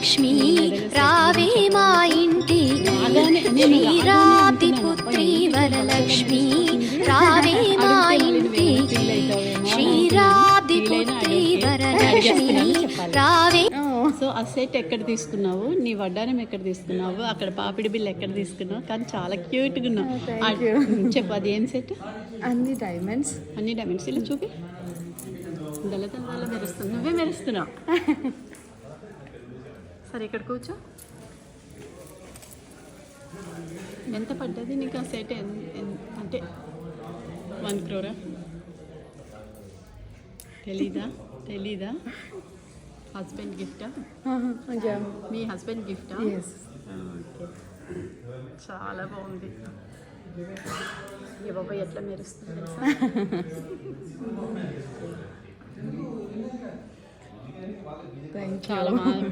వరలక్ష్మి రావే మా ఇంటికి క్షీరాబ్ది పుత్రి వరలక్ష్మి రావే మా ఇంటికి క్షీరాబ్ది పుత్రి వరలక్ష్మి రావే. సో ఆ సెట్ ఎక్కడ తీసుకున్నావు, నీ వడ్డానం ఎక్కడ తీసుకున్నావు, అక్కడ పాపిడి బిల్ ఎక్కడ తీసుకున్నావు, కానీ చాలా క్యూట్గా ఉన్నావు. చెప్పు అది ఏం సెట్? అన్ని డైమండ్స్ ఇలా చూపి. దళ మెరుస్తుంది, నువ్వే మెరుస్తున్నావు. సరే ఇక్కడ కూర్చో. ఎంత పడ్డది నీకు ఆ సెట్? అంటే 1 crore? తెలీదా? హస్బెండ్ గిఫ్టా? మీ హస్బెండ్ గిఫ్టా? ఓకే, చాలా బాగుంది. ఏ బాబా ఎట్లా మెరుస్తుంది థ్యాంక్ యూ. చాలా బాగా